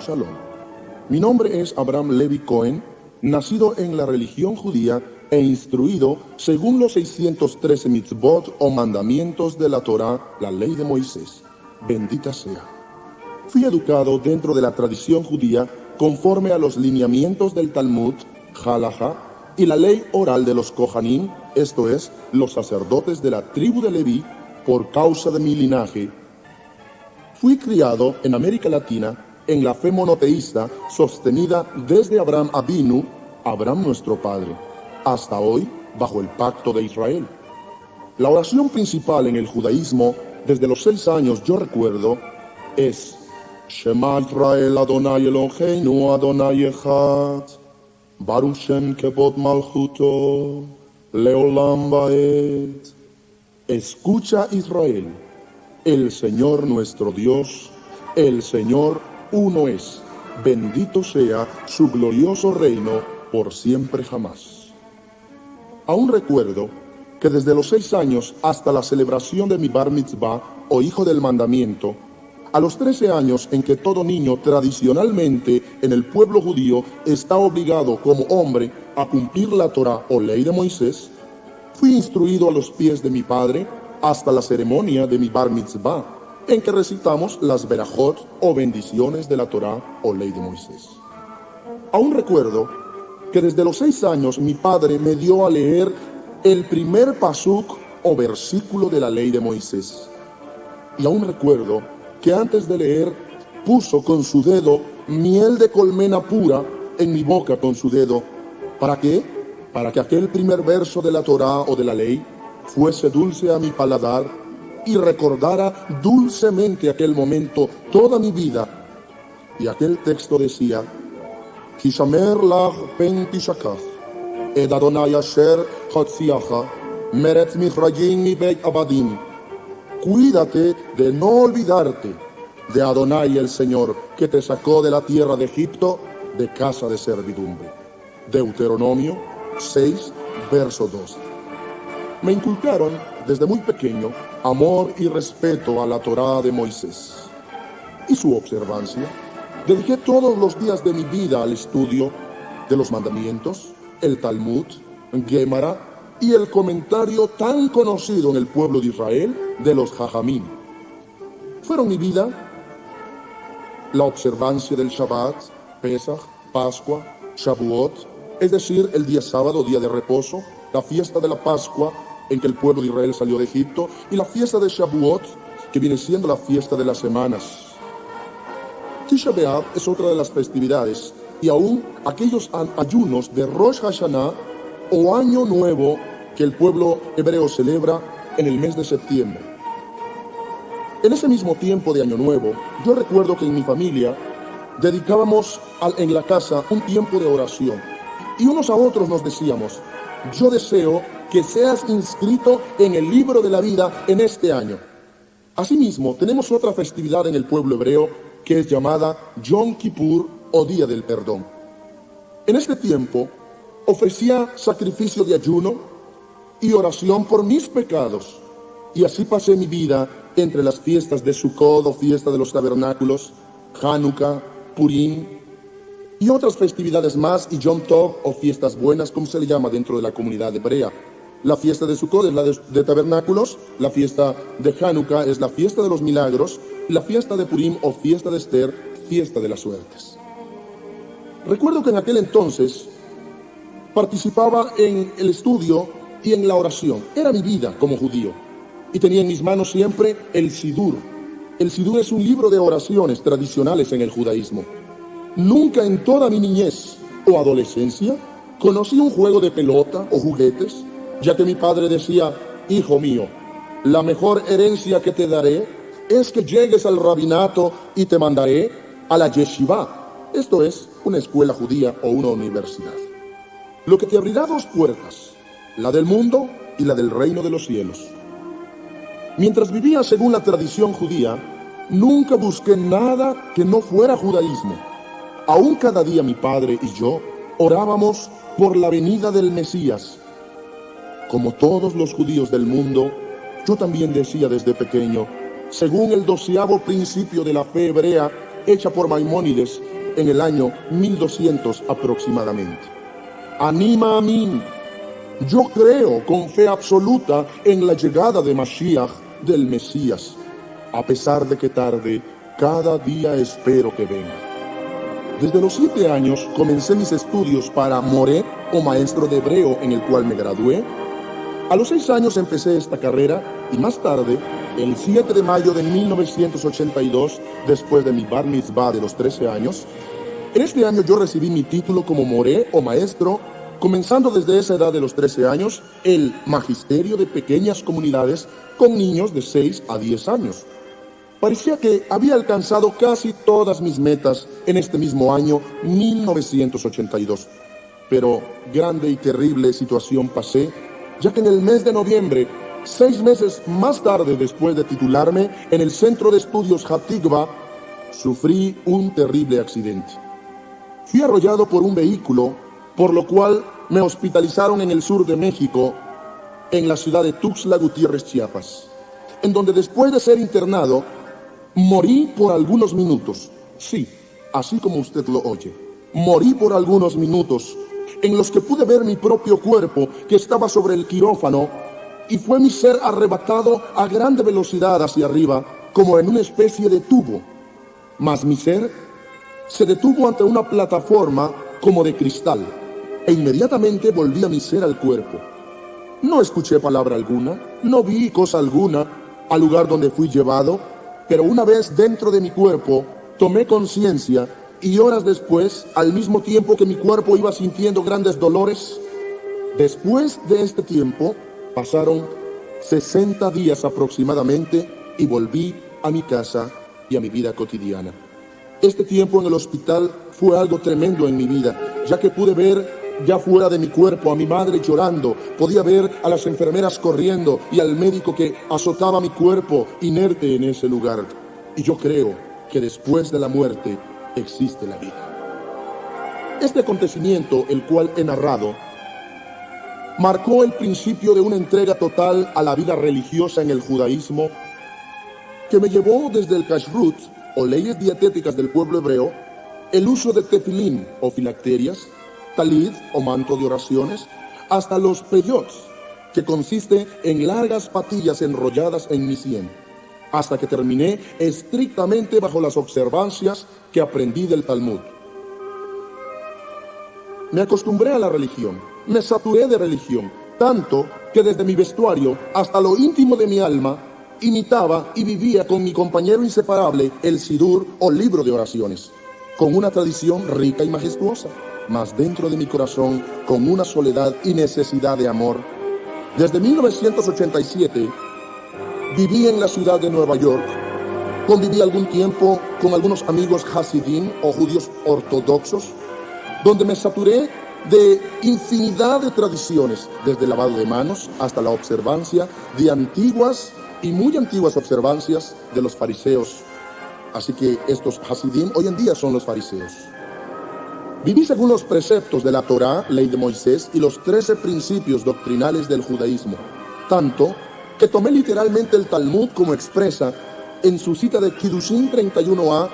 Shalom. Mi nombre es Abraham Levi Cohen, nacido en la religión judía e instruido según los 613 mitzvot o mandamientos de la Torá, la ley de Moisés. Bendita sea. Fui educado dentro de la tradición judía conforme a los lineamientos del Talmud, Halajá, y la ley oral de los Kohanim, esto es, los sacerdotes de la tribu de Leví, por causa de mi linaje. Fui criado en América Latina en la fe monoteísta sostenida desde Abraham Avinu, Abraham nuestro padre, hasta hoy bajo el pacto de Israel. La oración principal en el judaísmo, desde los 6 años yo recuerdo, es Shema Israel Adonai Eloheinu Adonai Echad, Baruch Shem Kevod Malchuto, Leolam Vaed. Escucha Israel, el Señor nuestro Dios, el Señor uno es, bendito sea su glorioso reino por siempre jamás. Aún recuerdo que desde los 6 años hasta la celebración de mi bar mitzvah o hijo del mandamiento, a los 13 años en que todo niño tradicionalmente en el pueblo judío está obligado como hombre a cumplir la Torá o ley de Moisés, fui instruido a los pies de mi padre hasta la ceremonia de mi bar mitzvah, en que recitamos las berajot o bendiciones de la Torá o ley de Moisés. Aún recuerdo que desde los 6 años mi padre me dio a leer el primer pasuk o versículo de la ley de Moisés. Y aún recuerdo que antes de leer puso con su dedo miel de colmena pura en mi boca con su dedo. ¿Para qué? Para que aquel primer verso de la Torá o de la ley fuese dulce a mi paladar y recordara dulcemente aquel momento toda mi vida. Y aquel texto decía, Kishamer lach pen tishakach, ed Adonai asher hotziacha, meret michrayim mi beit abadim. Cuídate de no olvidarte de Adonai el Señor, que te sacó de la tierra de Egipto, de casa de servidumbre. Deuteronomio 6, verso 12. Me inculcaron desde muy pequeño amor y respeto a la Torá de Moisés y su observancia. Dediqué todos los días de mi vida al estudio de los mandamientos, el Talmud, Gemara y el comentario tan conocido en el pueblo de Israel de los Jajamim. Fueron mi vida la observancia del Shabbat, Pesach, Pascua, Shavuot, es decir, el día sábado, día de reposo, la fiesta de la Pascua, en que el pueblo de Israel salió de Egipto, y la fiesta de Shavuot, que viene siendo la fiesta de las semanas. Tisha B'Av es otra de las festividades, y aún aquellos ayunos de Rosh Hashanah, o Año Nuevo, que el pueblo hebreo celebra en el mes de septiembre. En ese mismo tiempo de Año Nuevo, yo recuerdo que en mi familia dedicábamos en la casa un tiempo de oración, y unos a otros nos decíamos, yo deseo que seas inscrito en el libro de la vida en este año. Asimismo, tenemos otra festividad en el pueblo hebreo que es llamada Yom Kippur o Día del Perdón. En este tiempo, ofrecía sacrificio de ayuno y oración por mis pecados. Y así pasé mi vida entre las fiestas de Sukkot o fiesta de los tabernáculos, Hanukkah, Purim y otras festividades más, y Yom Tov o fiestas buenas, como se le llama dentro de la comunidad hebrea. La fiesta de Sukkot es la de tabernáculos, la fiesta de Hanukkah es la fiesta de los milagros, y la fiesta de Purim o fiesta de Esther, fiesta de las suertes. Recuerdo que en aquel entonces participaba en el estudio y en la oración. Era mi vida como judío. Y tenía en mis manos siempre el Sidur. El Sidur es un libro de oraciones tradicionales en el judaísmo. Nunca en toda mi niñez o adolescencia conocí un juego de pelota o juguetes, ya que mi padre decía, hijo mío, la mejor herencia que te daré es que llegues al rabinato y te mandaré a la yeshiva. Esto es una escuela judía o una universidad. Lo que te abrirá 2 puertas, la del mundo y la del reino de los cielos. Mientras vivía según la tradición judía, nunca busqué nada que no fuera judaísmo. Aún cada día mi padre y yo orábamos por la venida del Mesías. Como todos los judíos del mundo, yo también decía desde pequeño, según el 12º principio de la fe hebrea, hecha por Maimónides en el año 1200 aproximadamente. Anima a mí. Yo creo con fe absoluta en la llegada de Mashiach, del Mesías. A pesar de que tarde, cada día espero que venga. Desde los 7 años comencé mis estudios para moré o maestro de hebreo, en el cual me gradué. A los 6 años empecé esta carrera y más tarde, el 7 de mayo de 1982, después de mi bar mitzvah de los 13 años, en este año yo recibí mi título como moré o maestro, comenzando desde esa edad de los 13 años, el magisterio de pequeñas comunidades con niños de 6 a 10 años. Parecía que había alcanzado casi todas mis metas en este mismo año 1982. Pero grande y terrible situación pasé, ya que en el mes de noviembre, 6 meses más tarde después de titularme en el Centro de Estudios Hatikva, sufrí un terrible accidente. Fui arrollado por un vehículo, por lo cual me hospitalizaron en el sur de México, en la ciudad de Tuxtla Gutiérrez, Chiapas, en donde después de ser internado, morí por algunos minutos. Sí, así como usted lo oye. Morí por algunos minutos, en los que pude ver mi propio cuerpo que estaba sobre el quirófano, y fue mi ser arrebatado a grande velocidad hacia arriba, como en una especie de tubo. Mas mi ser se detuvo ante una plataforma como de cristal, e inmediatamente volví a mi ser al cuerpo. No escuché palabra alguna, no vi cosa alguna al lugar donde fui llevado, pero una vez dentro de mi cuerpo, tomé conciencia y horas después, al mismo tiempo que mi cuerpo iba sintiendo grandes dolores, después de este tiempo, pasaron 60 días aproximadamente y volví a mi casa y a mi vida cotidiana. Este tiempo en el hospital fue algo tremendo en mi vida, ya que pude ver ya fuera de mi cuerpo a mi madre llorando, podía ver a las enfermeras corriendo y al médico que azotaba mi cuerpo inerte en ese lugar. Y yo creo que después de la muerte existe la vida. Este acontecimiento, el cual he narrado, marcó el principio de una entrega total a la vida religiosa en el judaísmo, que me llevó desde el kashrut, o leyes dietéticas del pueblo hebreo, el uso de tefilín o filacterias, talid o manto de oraciones, hasta los peyots, que consiste en largas patillas enrolladas en mi sien, hasta que terminé estrictamente bajo las observancias que aprendí del Talmud. Me acostumbré a la religión, me saturé de religión, tanto que desde mi vestuario hasta lo íntimo de mi alma, imitaba y vivía con mi compañero inseparable el Sidur o libro de oraciones, con una tradición rica y majestuosa, mas dentro de mi corazón con una soledad y necesidad de amor. Desde 1987 viví en la ciudad de Nueva York, conviví algún tiempo con algunos amigos hasidim o judíos ortodoxos, donde me saturé de infinidad de tradiciones, desde el lavado de manos hasta la observancia de antiguas y muy antiguas observancias de los fariseos. Así que estos hasidim hoy en día son los fariseos. Viví según los preceptos de la Torá, ley de Moisés, y los 13 principios doctrinales del judaísmo, tanto que tomé literalmente el Talmud como expresa en su cita de Kiddushin 31a.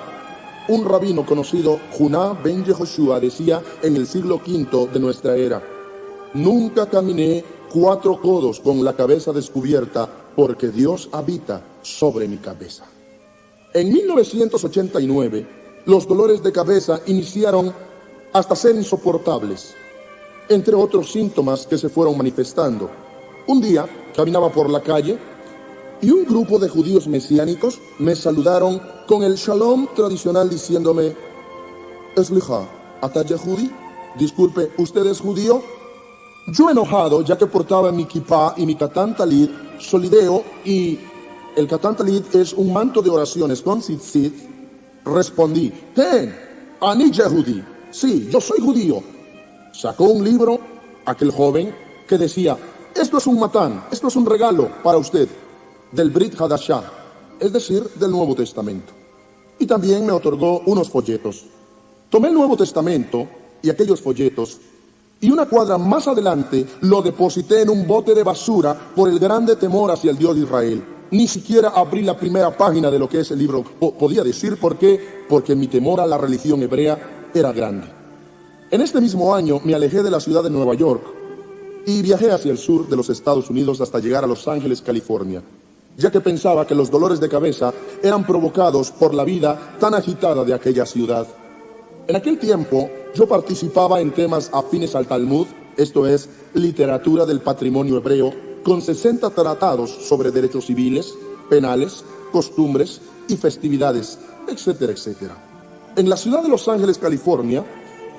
Un rabino conocido, Juná ben Yehoshua, decía en el siglo V de nuestra era: nunca caminé 4 codos con la cabeza descubierta, porque Dios habita sobre mi cabeza. En 1989, los dolores de cabeza iniciaron hasta ser insoportables, entre otros síntomas que se fueron manifestando. Un día caminaba por la calle y un grupo de judíos mesiánicos me saludaron con el shalom tradicional diciéndome: Eslicha, ¿ata Yehudi? Disculpe, ¿usted es judío? Yo, enojado, ya que portaba mi kippah y mi katán talid solideo, y el katán talid es un manto de oraciones con tzitzit, respondí: Ani Yehudi. Sí, yo soy judío. Sacó un libro, aquel joven, que decía: esto es un matán, esto es un regalo para usted, del Brit Hadashah, es decir, del Nuevo Testamento. Y también me otorgó unos folletos. Tomé el Nuevo Testamento y aquellos folletos, y una cuadra más adelante lo deposité en un bote de basura por el grande temor hacia el Dios de Israel. ni siquiera abrí la primera página de lo que ese libro podía decir. ¿Por qué? Porque mi temor a la religión hebrea era grande. En este mismo año me alejé de la ciudad de Nueva York y viajé hacia el sur de los Estados Unidos hasta llegar a Los Ángeles, California, ya que pensaba que los dolores de cabeza eran provocados por la vida tan agitada de aquella ciudad. En aquel tiempo yo participaba en temas afines al Talmud, esto es, literatura del patrimonio hebreo, con 60 tratados sobre derechos civiles, penales, costumbres y festividades, etcétera, etcétera. En la ciudad de Los Ángeles, California,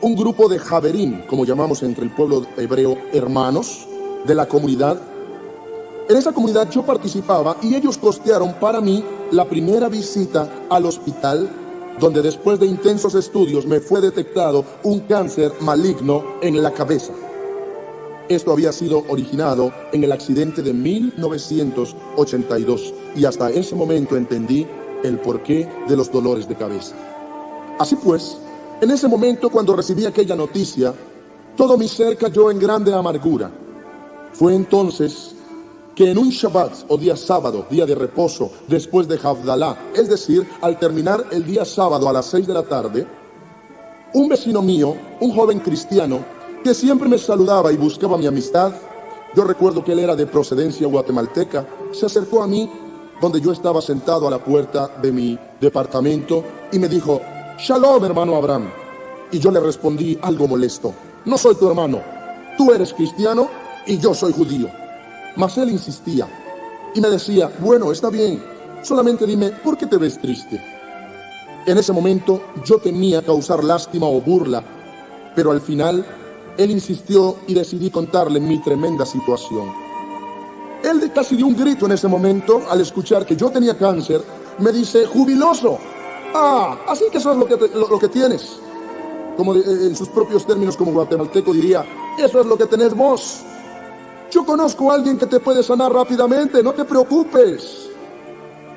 un grupo de Javerim, como llamamos entre el pueblo hebreo, hermanos de la comunidad. En esa comunidad yo participaba y ellos costearon para mí la primera visita al hospital, donde después de intensos estudios me fue detectado un cáncer maligno en la cabeza. Esto había sido originado en el accidente de 1982 y hasta ese momento entendí el porqué de los dolores de cabeza. Así pues, en ese momento cuando recibí aquella noticia, todo mi ser cayó en grande amargura. Fue entonces que en un Shabbat o día sábado, día de reposo, después de Havdalah, es decir, al terminar el día sábado a las 6 de la tarde, un vecino mío, un joven cristiano, que siempre me saludaba y buscaba mi amistad, yo recuerdo que él era de procedencia guatemalteca, se acercó a mí donde yo estaba sentado a la puerta de mi departamento y me dijo: Shalom, hermano Abraham. Y yo le respondí algo molesto: no soy tu hermano, tú eres cristiano y yo soy judío. Mas él insistía y me decía: bueno, está bien, solamente dime, ¿por qué te ves triste? En ese momento yo temía causar lástima o burla, pero al final él insistió y decidí contarle mi tremenda situación. Él casi dio un grito en ese momento al escuchar que yo tenía cáncer. Me dice: jubiloso, así que eso es lo que tienes. Como en sus propios términos como guatemalteco diría: eso es lo que tenés vos. Yo conozco a alguien que te puede sanar rápidamente, no te preocupes.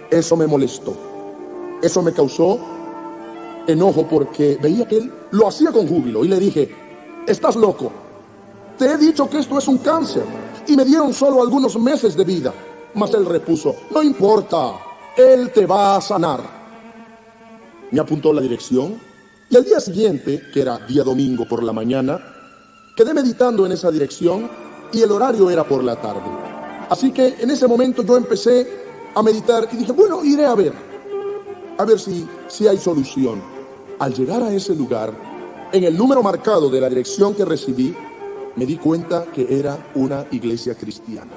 Eso me molestó. Eso me causó enojo porque veía que él lo hacía con júbilo y le dije: estás loco. Te he dicho que esto es un cáncer y me dieron solo algunos meses de vida. Mas él repuso: no importa, él te va a sanar. Me apuntó la dirección y al día siguiente, que era día domingo por la mañana, quedé meditando en esa dirección y el horario era por la tarde. Así que en ese momento yo empecé a meditar y dije: bueno, iré a ver si hay solución. Al llegar a ese lugar, en el número marcado de la dirección que recibí, me di cuenta que era una iglesia cristiana.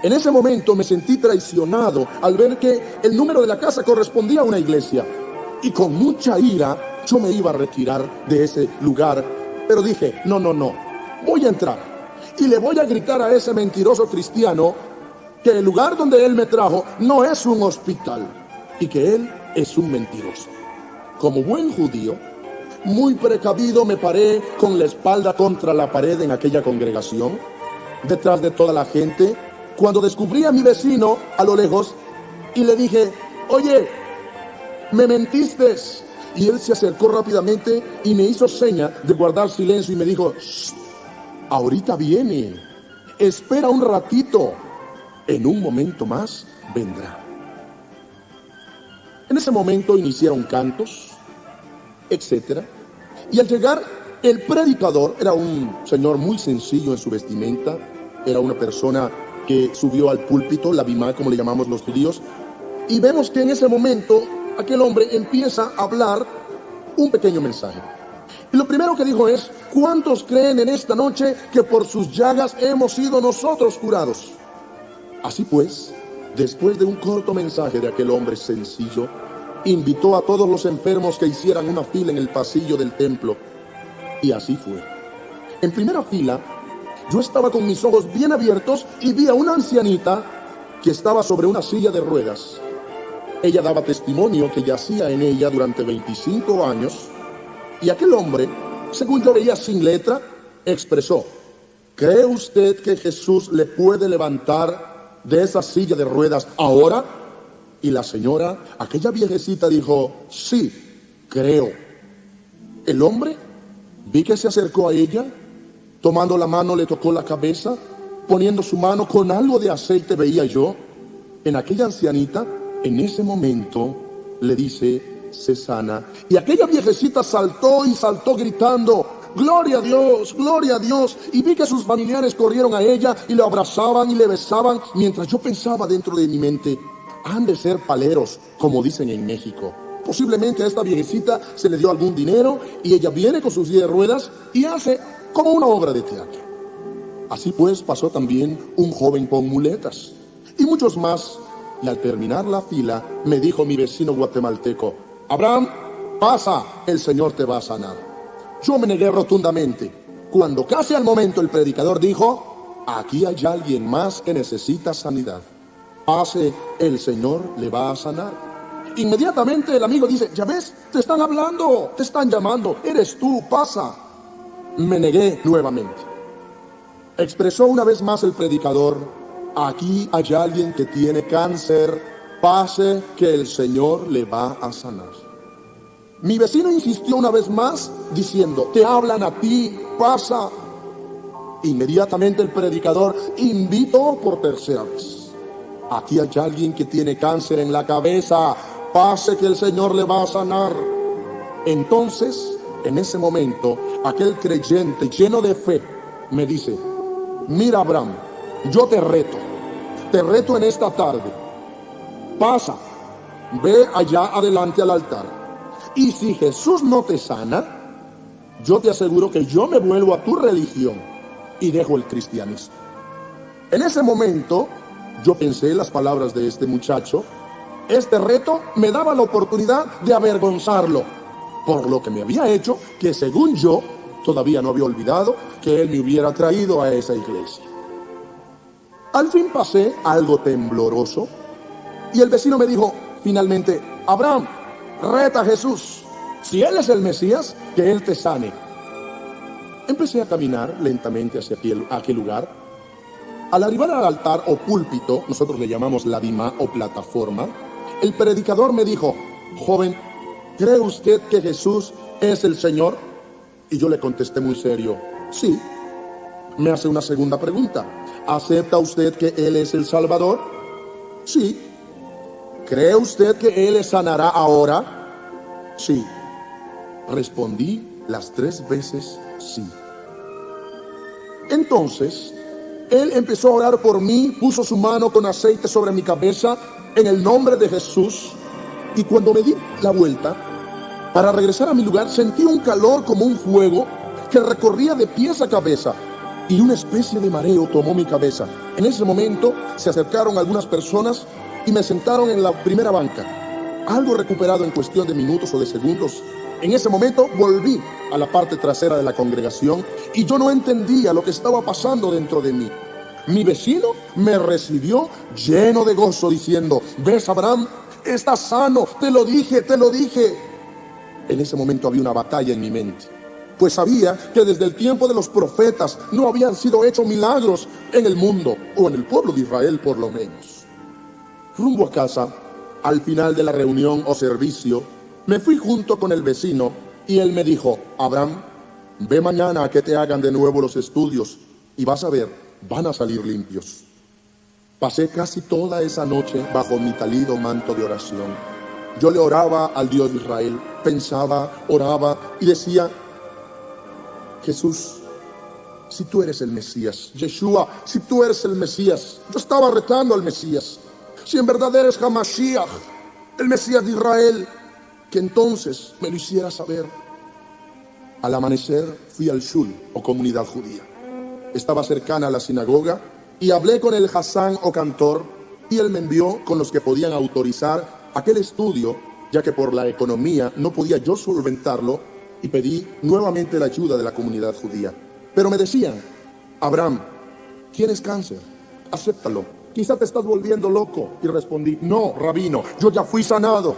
En ese momento me sentí traicionado al ver que el número de la casa correspondía a una iglesia. Y con mucha ira yo me iba a retirar de ese lugar. Pero dije: no, voy a entrar. Y le voy a gritar a ese mentiroso cristiano que el lugar donde él me trajo no es un hospital y que él es un mentiroso. Como buen judío, muy precavido, me paré con la espalda contra la pared en aquella congregación, detrás de toda la gente, cuando descubrí a mi vecino a lo lejos y le dije: oye, me mentiste. Y él se acercó rápidamente y me hizo seña de guardar silencio y me dijo: shh, ahorita viene, espera un ratito, en un momento más vendrá. En ese momento iniciaron cantos, etcétera, y al llegar el predicador era un señor muy sencillo en su vestimenta, era una persona que subió al púlpito, la bimá como le llamamos los judíos, y vemos que en ese momento aquel hombre empieza a hablar un pequeño mensaje. Y lo primero que dijo es: ¿cuántos creen en esta noche que por sus llagas hemos sido nosotros curados? Así pues, después de un corto mensaje de aquel hombre sencillo, invitó a todos los enfermos que hicieran una fila en el pasillo del templo. Y así fue. En primera fila, yo estaba con mis ojos bien abiertos y vi a una ancianita que estaba sobre una silla de ruedas. Ella daba testimonio que yacía en ella durante 25 años. Y aquel hombre, según yo veía sin letra, expresó: ¿cree usted que Jesús le puede levantar de esa silla de ruedas ahora? Y la señora, aquella viejecita, dijo: sí, creo. El hombre, vi que se acercó a ella, tomando la mano le tocó la cabeza, poniendo su mano con algo de aceite, veía yo, en aquella ancianita, en ese momento, le dice, se sana. Y aquella viejecita saltó y saltó gritando, gloria a Dios, gloria a Dios. Y vi que sus familiares corrieron a ella y le abrazaban y le besaban, mientras yo pensaba dentro de mi mente, han de ser paleros, como dicen en México. Posiblemente a esta viejecita se le dio algún dinero y ella viene con sus 10 ruedas y hace como una obra de teatro. Así pues pasó también un joven con muletas y muchos más. Y al terminar la fila me dijo mi vecino guatemalteco, Abraham, pasa, el Señor te va a sanar. Yo me negué rotundamente. Cuando casi al momento el predicador dijo, aquí hay alguien más que necesita sanidad. Pase, el Señor le va a sanar. Inmediatamente el amigo dice, ya ves, te están hablando, te están llamando, eres tú, pasa. Me negué nuevamente. Expresó una vez más el predicador, aquí hay alguien que tiene cáncer, pase que el Señor le va a sanar. Mi vecino insistió una vez más diciendo, te hablan a ti, pasa. Inmediatamente el predicador invitó por tercera vez, aquí hay alguien que tiene cáncer en la cabeza, pase que el Señor le va a sanar. Entonces, en ese momento, aquel creyente lleno de fe me dice, mira Abraham, yo te reto en esta tarde, pasa, ve allá adelante al altar, y si Jesús no te sana, yo te aseguro que yo me vuelvo a tu religión y dejo el cristianismo. En ese momento, yo pensé en las palabras de este muchacho. Este reto me daba la oportunidad de avergonzarlo por lo que me había hecho, que según yo, todavía no había olvidado que él me hubiera traído a esa iglesia. Al fin pasé algo tembloroso y el vecino me dijo finalmente, Abraham, reta a Jesús, si él es el Mesías, que él te sane. Empecé a caminar lentamente hacia aquel lugar. Al arribar al altar o púlpito, nosotros le llamamos la dima o plataforma, el predicador me dijo, joven, ¿cree usted que Jesús es el Señor? Y yo le contesté muy serio, sí. Me hace una segunda pregunta, ¿acepta usted que Él es el Salvador? Sí. ¿Cree usted que Él le sanará ahora? Sí. Respondí las 3 veces sí. Entonces, Él empezó a orar por mí, puso su mano con aceite sobre mi cabeza en el nombre de Jesús. Y cuando me di la vuelta para regresar a mi lugar, sentí un calor como un fuego que recorría de pies a cabeza y una especie de mareo tomó mi cabeza. En ese momento se acercaron algunas personas y me sentaron en la primera banca. Algo recuperado en cuestión de minutos o de segundos. En ese momento volví a la parte trasera de la congregación y yo no entendía lo que estaba pasando dentro de mí. Mi vecino me recibió lleno de gozo diciendo, ¿ves Abraham? Estás sano, te lo dije, te lo dije. En ese momento había una batalla en mi mente, pues sabía que desde el tiempo de los profetas no habían sido hechos milagros en el mundo, o en el pueblo de Israel por lo menos. Rumbo a casa, al final de la reunión o servicio, me fui junto con el vecino y él me dijo, Abraham, ve mañana a que te hagan de nuevo los estudios y vas a ver, van a salir limpios. Pasé casi toda esa noche bajo mi talido manto de oración. Yo le oraba al Dios de Israel, pensaba, oraba y decía, Jesús, si tú eres el Mesías, Yeshua, si tú eres el Mesías, yo estaba retando al Mesías, si en verdad eres Hamashiach, el Mesías de Israel, que entonces me lo hiciera saber. Al amanecer fui al Shul o comunidad judía. Estaba cercana a la sinagoga y hablé con el Hassán o cantor y él me envió con los que podían autorizar aquel estudio, ya que por la economía no podía yo solventarlo, y pedí nuevamente la ayuda de la comunidad judía. Pero me decían, Abraham, tienes cáncer, acéptalo, quizá te estás volviendo loco. Y respondí, no, rabino, yo ya fui sanado.